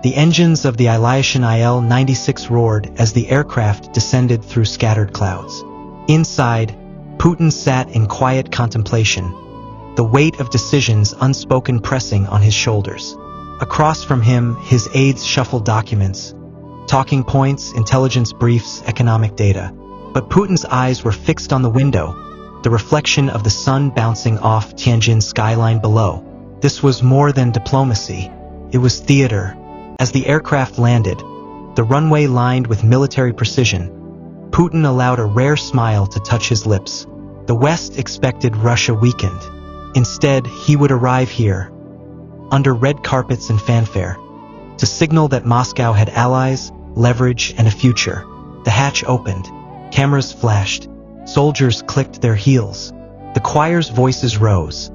The engines of the Ilyushin Il-96 roared as the aircraft descended through scattered clouds. Inside, Putin sat in quiet contemplation, the weight of decisions unspoken pressing on his shoulders. Across from him, his aides shuffled documents, talking points, intelligence briefs, economic data. But Putin's eyes were fixed on the window, the reflection of the sun bouncing off Tianjin's skyline below. This was more than diplomacy. It was theater. As the aircraft landed, the runway lined with military precision, Putin allowed a rare smile to touch his lips. The West expected Russia weakened. Instead, he would arrive here, under red carpets and fanfare, to signal that Moscow had allies, leverage, and a future. The hatch opened. Cameras flashed. Soldiers clicked their heels. The choir's voices rose,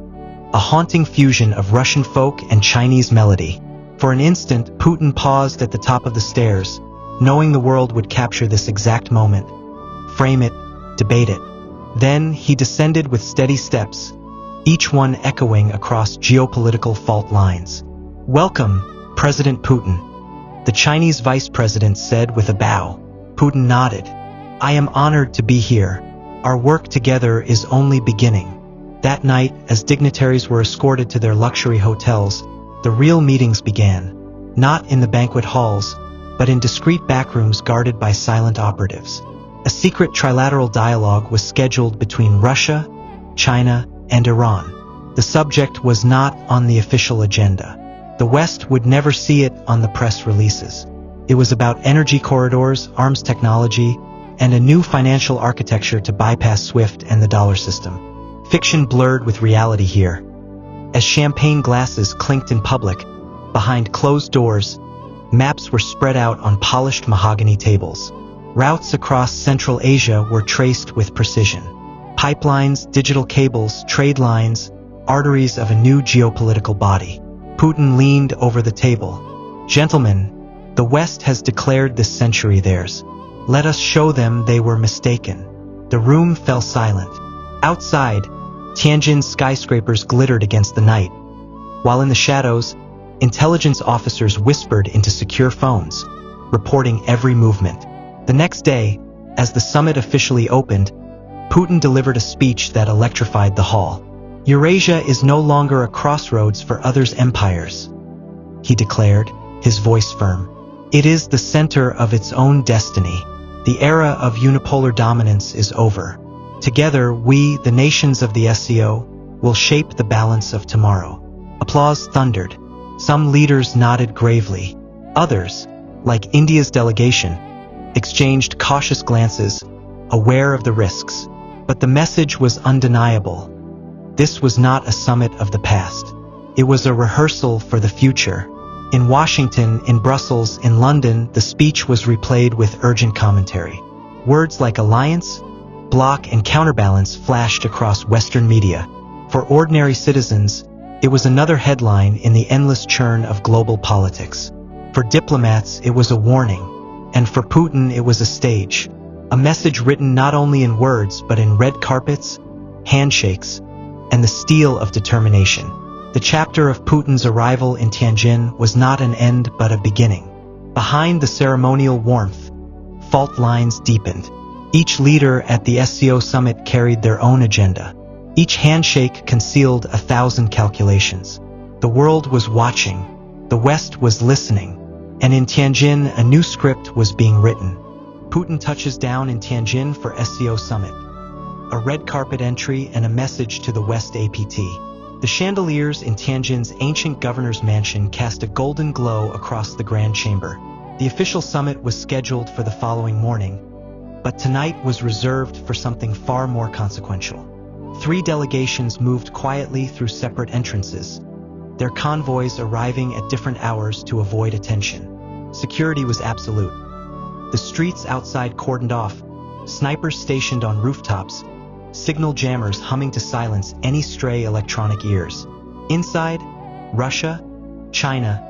a haunting fusion of Russian folk and Chinese melody. For an instant, Putin paused at the top of the stairs, knowing the world would capture this exact moment, frame it, debate it. Then he descended with steady steps, each one echoing across geopolitical fault lines. "Welcome, President Putin," the Chinese vice president said with a bow. Putin nodded. "I am honored to be here. Our work together is only beginning." That night, as dignitaries were escorted to their luxury hotels, the real meetings began, not in the banquet halls, but in discreet backrooms guarded by silent operatives. A secret trilateral dialogue was scheduled between Russia, China, and Iran. The subject was not on the official agenda. The West would never see it on the press releases. It was about energy corridors, arms technology, and a new financial architecture to bypass SWIFT and the dollar system. Fiction blurred with reality here. As champagne glasses clinked in public, behind closed doors, maps were spread out on polished mahogany tables. Routes across Central Asia were traced with precision. Pipelines, digital cables, trade lines, arteries of a new geopolitical body. Putin leaned over the table. "Gentlemen, the West has declared this century theirs. Let us show them they were mistaken." The room fell silent. Outside, Tianjin's skyscrapers glittered against the night, while in the shadows, intelligence officers whispered into secure phones, reporting every movement. The next day, as the summit officially opened, Putin delivered a speech that electrified the hall. "Eurasia is no longer a crossroads for others' empires," he declared, his voice firm. "It is the center of its own destiny. The era of unipolar dominance is over. Together, we, the nations of the SCO, will shape the balance of tomorrow." Applause thundered. Some leaders nodded gravely. Others, like India's delegation, exchanged cautious glances, aware of the risks. But the message was undeniable. This was not a summit of the past. It was a rehearsal for the future. In Washington, in Brussels, in London, the speech was replayed with urgent commentary. Words like alliance, bloc, and counterbalance flashed across Western media. For ordinary citizens, it was another headline in the endless churn of global politics. For diplomats, it was a warning. And for Putin, it was a stage. A message written not only in words, but in red carpets, handshakes, and the steel of determination. The chapter of Putin's arrival in Tianjin was not an end, but a beginning. Behind the ceremonial warmth, fault lines deepened. Each leader at the SCO summit carried their own agenda. Each handshake concealed 1,000 calculations. The world was watching. The West was listening. And in Tianjin, a new script was being written. Putin touches down in Tianjin for SCO summit. A red carpet entry and a message to the West APT. The chandeliers in Tianjin's ancient governor's mansion cast a golden glow across the grand chamber. The official summit was scheduled for the following morning, but tonight was reserved for something far more consequential. 3 delegations moved quietly through separate entrances, their convoys arriving at different hours to avoid attention. Security was absolute. The streets outside cordoned off, snipers stationed on rooftops, signal jammers humming to silence any stray electronic ears. Inside, Russia, China,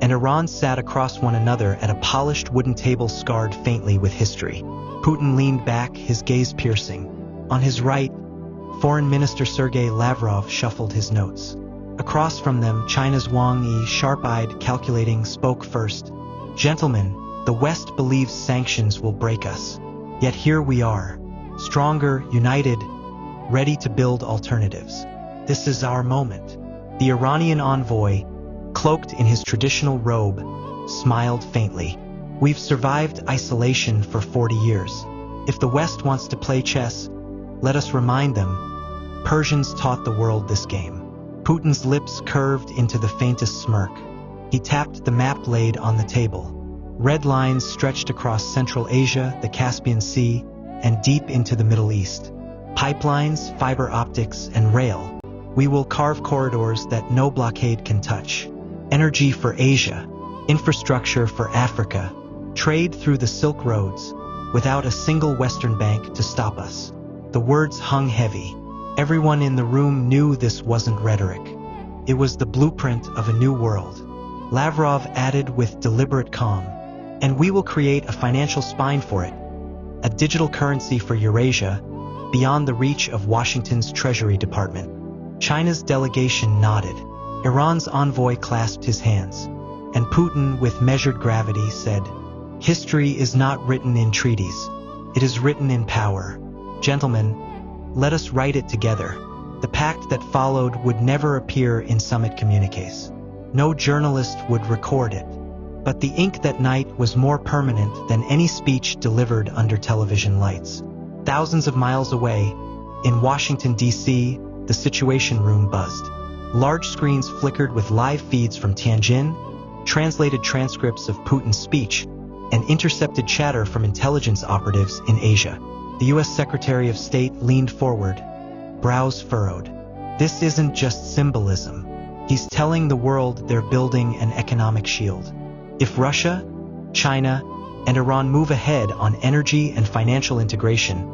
and Iran sat across one another at a polished wooden table scarred faintly with history. Putin leaned back, his gaze piercing. On his right, Foreign Minister Sergei Lavrov shuffled his notes. Across from them, China's Wang Yi, sharp-eyed, calculating, spoke first. "Gentlemen, the West believes sanctions will break us. Yet here we are, stronger, united, ready to build alternatives. This is our moment." The Iranian envoy, cloaked in his traditional robe, smiled faintly. "We've survived isolation for 40 years. If the West wants to play chess, let us remind them. Persians taught the world this game." Putin's lips curved into the faintest smirk. He tapped the map laid on the table. Red lines stretched across Central Asia, the Caspian Sea, and deep into the Middle East. Pipelines, fiber optics, and rail. "We will carve corridors that no blockade can touch. Energy for Asia, infrastructure for Africa, trade through the Silk Roads, without a single Western bank to stop us." The words hung heavy. Everyone in the room knew this wasn't rhetoric. It was the blueprint of a new world. Lavrov added with deliberate calm, "And we will create a financial spine for it. A digital currency for Eurasia, beyond the reach of Washington's Treasury Department." China's delegation nodded. Iran's envoy clasped his hands. And Putin, with measured gravity, said, "History is not written in treaties. It is written in power. Gentlemen, let us write it together." The pact that followed would never appear in summit communiques. No journalist would record it. But the ink that night was more permanent than any speech delivered under television lights. Thousands of miles away, in Washington, D.C., the Situation Room buzzed. Large screens flickered with live feeds from Tianjin, translated transcripts of Putin's speech, and intercepted chatter from intelligence operatives in Asia. The U.S. Secretary of State leaned forward, brows furrowed. "This isn't just symbolism. He's telling the world they're building an economic shield. If Russia, China, and Iran move ahead on energy and financial integration,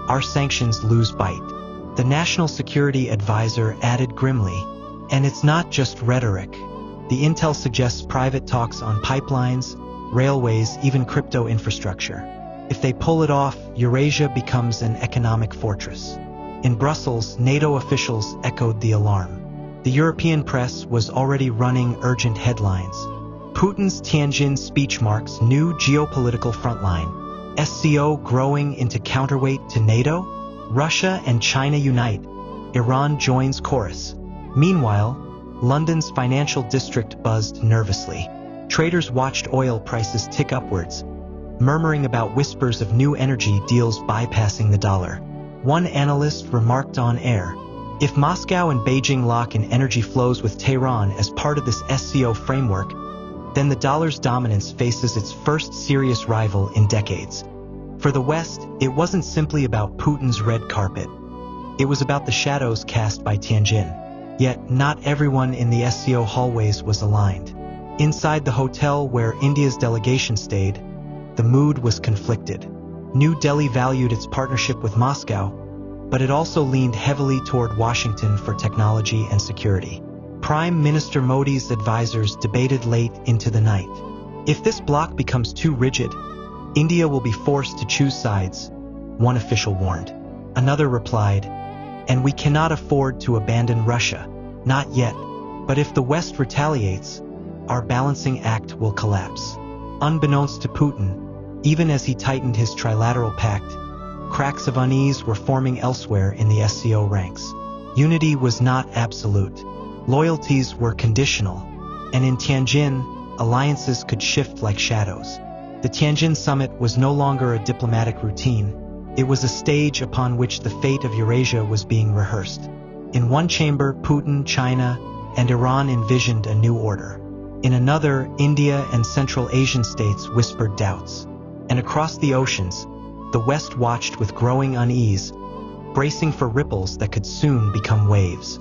our sanctions lose bite." The National Security Advisor added grimly, "And it's not just rhetoric. The intel suggests private talks on pipelines, railways, even crypto infrastructure. If they pull it off, Eurasia becomes an economic fortress." In Brussels, NATO officials echoed the alarm. The European press was already running urgent headlines. Putin's Tianjin speech marks new geopolitical frontline. SCO growing into counterweight to NATO? Russia and China unite. Iran joins chorus. Meanwhile, London's financial district buzzed nervously. Traders watched oil prices tick upwards, murmuring about whispers of new energy deals bypassing the dollar. One analyst remarked on air, "If Moscow and Beijing lock in energy flows with Tehran as part of this SCO framework, then the dollar's dominance faces its first serious rival in decades." For the West, it wasn't simply about Putin's red carpet. It was about the shadows cast by Tianjin. Yet, not everyone in the SCO hallways was aligned. Inside the hotel where India's delegation stayed, the mood was conflicted. New Delhi valued its partnership with Moscow, but it also leaned heavily toward Washington for technology and security. Prime Minister Modi's advisors debated late into the night. If this bloc becomes too rigid, India will be forced to choose sides, one official warned. Another replied, "And we cannot afford to abandon Russia. Not yet. But if the West retaliates, our balancing act will collapse." Unbeknownst to Putin, even as he tightened his trilateral pact, cracks of unease were forming elsewhere in the SCO ranks. Unity was not absolute. Loyalties were conditional, and in Tianjin, alliances could shift like shadows. The Tianjin summit was no longer a diplomatic routine. It was a stage upon which the fate of Eurasia was being rehearsed. In one chamber, Putin, China, and Iran envisioned a new order. In another, India and Central Asian states whispered doubts. And across the oceans, the West watched with growing unease, bracing for ripples that could soon become waves.